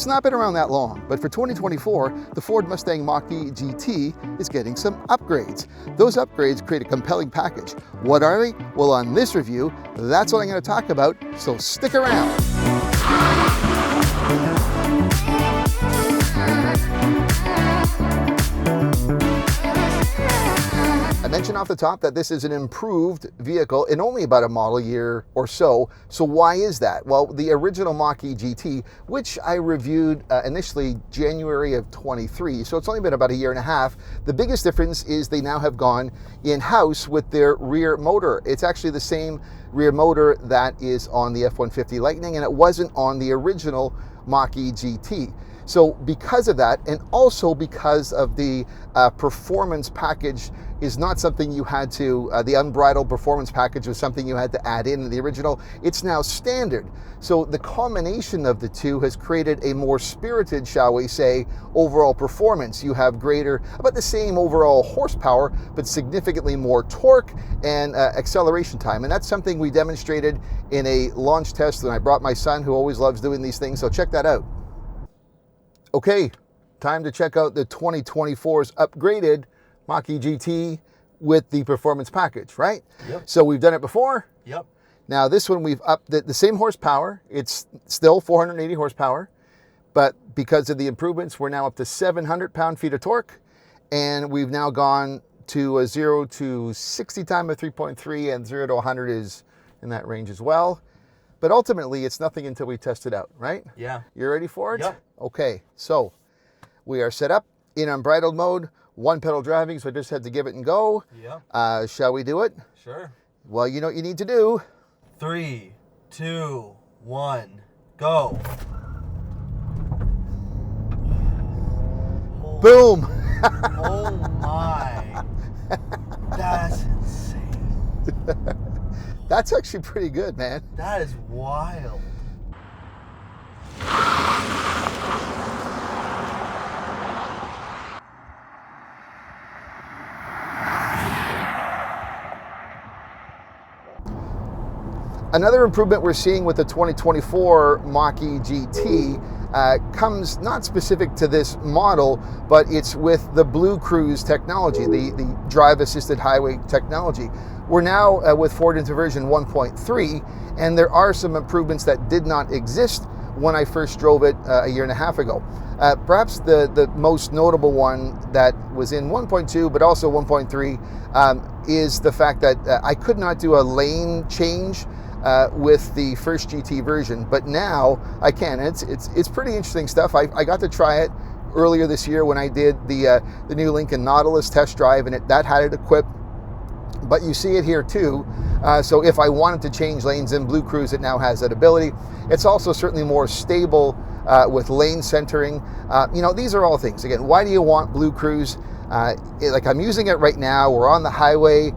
It's not been around that long, but for 2024, the Ford Mustang Mach-E GT is getting some upgrades. Those upgrades create a compelling package. What are they? Well, on this review, that's what I'm going to talk about, so stick around. I mentioned off the top that this is an improved vehicle in only about a model year or so. So why is that? Well, the original Mach-E GT, which I reviewed initially January of 23, so it's only been about a year and a half. The biggest difference is they now have gone in-house with their rear motor. It's actually the same rear motor that is on the F-150 Lightning, and it wasn't on the original Mach-E GT. So because of that, and also because of the performance package is not something you had to, the unbridled performance package was something you had to add in the original. It's now standard. So the combination of the two has created a more spirited, shall we say, overall performance. You have greater, about the same overall horsepower, but significantly more torque and acceleration time. And that's something we demonstrated in a launch test when I brought my son, who always loves doing these things. So check that out. Okay, time to check out the 2024's upgraded Mach-E GT with the performance package, right? Yep. So we've done it before. Yep. Now this one we've upped the same horsepower. It's still 480 horsepower, but because of the improvements, we're now up to 700 pound-feet of torque, and we've now gone to a 0 to 60 time of 3.3, and 0 to 100 is in that range as well. But ultimately, it's nothing until we test it out, right? Yeah. You ready for it? Yep. Okay, so we are set up in unbridled mode, one pedal driving, so I just had to give it and go. Yep. Shall we do it? Sure. Well, you know what you need to do. 3, 2, 1, go. Boom! Oh my. That's insane. That's actually pretty good, man. That is wild. Another improvement we're seeing with the 2024 Mach-E GT comes not specific to this model, but it's with the Blue Cruise technology, the drive-assisted highway technology. We're now with Ford into version 1.3, and there are some improvements that did not exist when I first drove it a year and a half ago. Perhaps the most notable one that was in 1.2, but also 1.3, is the fact that I could not do a lane change with the first GT version, but now I can. It's pretty interesting stuff. I got to try it earlier this year when I did the new Lincoln Nautilus test drive, and that had it equipped. But you see it here too. So if I wanted to change lanes in Blue Cruise, it now has that ability. It's also certainly more stable with lane centering. You know, these are all things. Again, why do you want Blue Cruise? Like I'm using it right now. We're on the highway.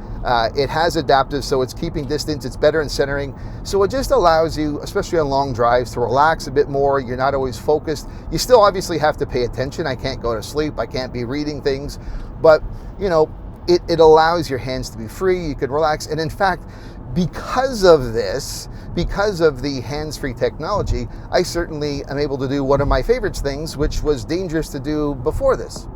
It has adaptive, so it's keeping distance. It's better in centering. So it just allows you, especially on long drives, to relax a bit more. You're not always focused. You still obviously have to pay attention. I can't go to sleep. I can't be reading things. But, you know, it allows your hands to be free. You can relax. And in fact, because of this, because of the hands-free technology, I certainly am able to do one of my favorite things, which was dangerous to do before this.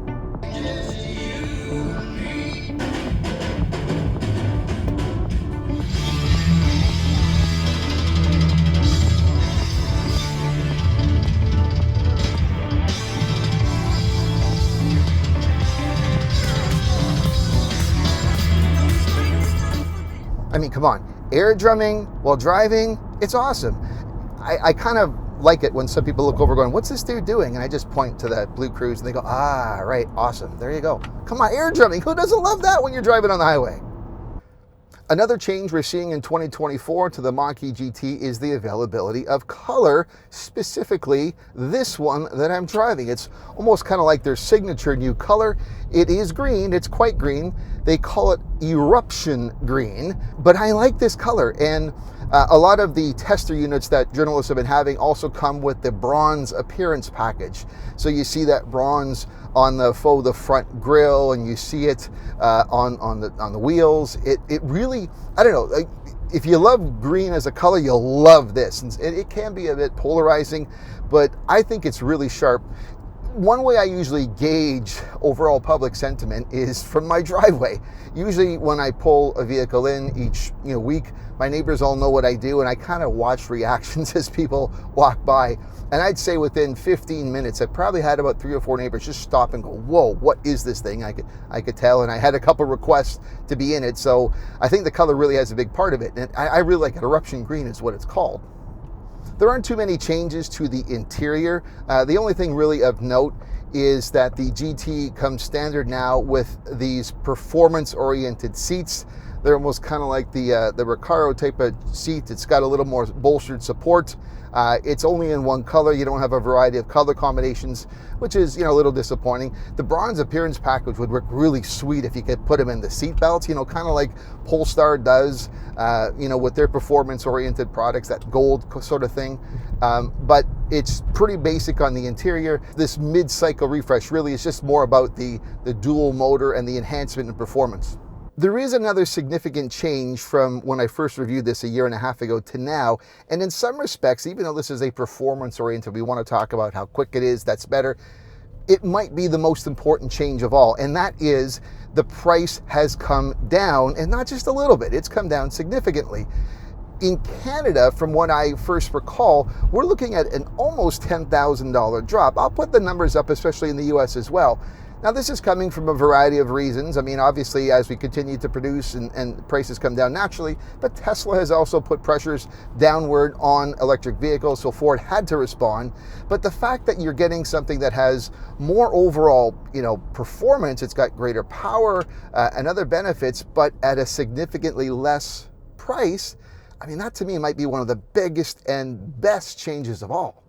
I mean, come on, air drumming while driving, it's awesome. I kind of like it when some people look over going, what's this dude doing? And I just point to that Blue Cruise and they go, ah, right, awesome, there you go. Come on, air drumming, who doesn't love that when you're driving on the highway? Another change we're seeing in 2024 to the Mach-E GT is the availability of color, specifically this one that I'm driving. It's almost kind of like their signature new color. It is green, it's quite green. They call it Eruption Green, but I like this color. And a lot of the tester units that journalists have been having also come with the bronze appearance package. So you see that bronze on the front grille, and you see it on the wheels. It really, I don't know, if you love green as a color, you'll love this. And it can be a bit polarizing, but I think it's really sharp. One way I usually gauge overall public sentiment is from my driveway. Usually when I pull a vehicle in each week, my neighbors all know what I do, and I kind of watch reactions as people walk by. And I'd say within 15 minutes, I probably had about 3 or 4 neighbors just stop and go, whoa, what is this thing? I could tell, and I had a couple requests to be in it. So I think the color really has a big part of it. And I really like it. Eruption Green is what it's called. There aren't too many changes to the interior. The only thing really of note is that the GT comes standard now with these performance-oriented seats. They're almost kind of like the Recaro type of seat. It's got a little more bolstered support. It's only in one color. You don't have a variety of color combinations, which is a little disappointing. The bronze appearance package would work really sweet if you could put them in the seat belts, kind of like Polestar does, with their performance-oriented products, that gold sort of thing. But it's pretty basic on the interior. This mid-cycle refresh really is just more about the dual motor and the enhancement in performance. There is another significant change from when I first reviewed this a year and a half ago to now, and in some respects, even though this is a performance-oriented, we want to talk about how quick it is, that's better, it might be the most important change of all, and that is the price has come down, and not just a little bit, it's come down significantly. In Canada, from what I first recall, we're looking at an almost $10,000 drop. I'll put the numbers up, especially in the US as well. Now, this is coming from a variety of reasons. I mean, obviously, as we continue to produce and prices come down naturally, but Tesla has also put pressures downward on electric vehicles, so Ford had to respond. But the fact that you're getting something that has more overall, performance, it's got greater power and other benefits, but at a significantly less price, I mean, that to me might be one of the biggest and best changes of all.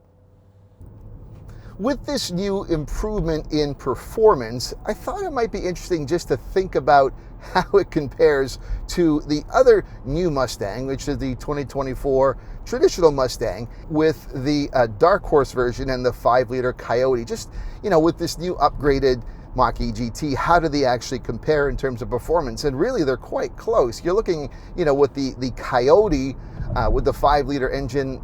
With this new improvement in performance, I thought it might be interesting just to think about how it compares to the other new Mustang, which is the 2024 traditional Mustang, with the Dark Horse version and the 5-liter Coyote. Just, with this new upgraded Mach-E GT, how do they actually compare in terms of performance? And really, they're quite close. You're looking, with the Coyote, with the 5-liter engine,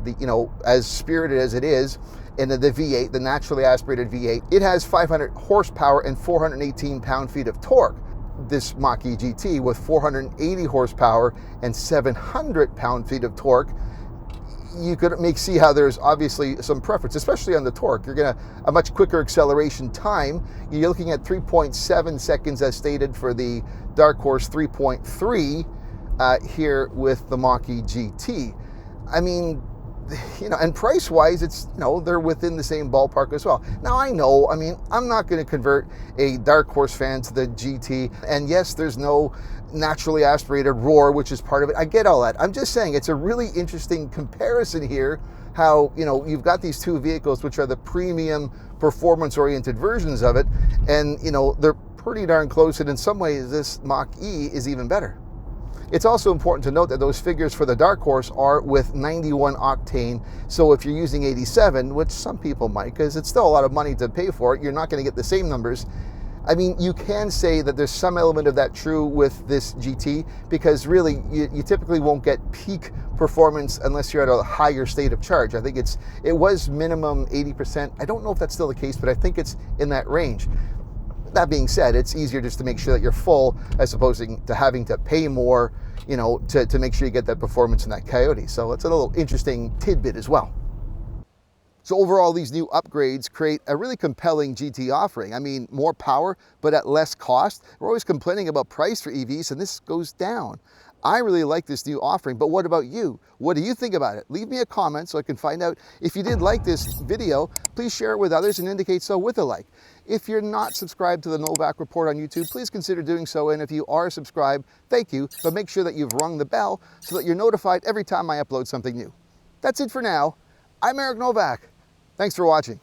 as spirited as it is, and the V8, the naturally aspirated V8, it has 500 horsepower and 418 pound-feet of torque. This Mach-E GT with 480 horsepower and 700 pound-feet of torque, you could see how there's obviously some preference, especially on the torque. You're going to a much quicker acceleration time. You're looking at 3.7 seconds as stated for the Dark Horse, 3.3 here with the Mach-E GT. I mean, and price-wise, it's, they're within the same ballpark as well. Now, I know, I'm not going to convert a Dark Horse fan to the GT, and yes, there's no naturally aspirated roar, which is part of it. I get all that. I'm just saying it's a really interesting comparison here, how, you've got these two vehicles, which are the premium performance-oriented versions of it, and, they're pretty darn close, and in some ways, this Mach-E is even better. It's also important to note that those figures for the Dark Horse are with 91 octane. So if you're using 87, which some people might, because it's still a lot of money to pay for it, you're not going to get the same numbers. I mean, you can say that there's some element of that true with this GT, because really you typically won't get peak performance unless you're at a higher state of charge. I think it was minimum 80%. I don't know if that's still the case, but I think it's in that range. That being said, it's easier just to make sure that you're full as opposed to having to pay more, to make sure you get that performance in that Coyote. So it's a little interesting tidbit as well. So overall, these new upgrades create a really compelling GT offering. I mean, more power, but at less cost. We're always complaining about price for EVs, and this goes down. I really like this new offering, but what about you? What do you think about it? Leave me a comment so I can find out. If you did like this video, please share it with others and indicate so with a like. If you're not subscribed to the Novak Report on YouTube, please consider doing so. And if you are subscribed, thank you, but make sure that you've rung the bell so that you're notified every time I upload something new. That's it for now. I'm Eric Novak. Thanks for watching.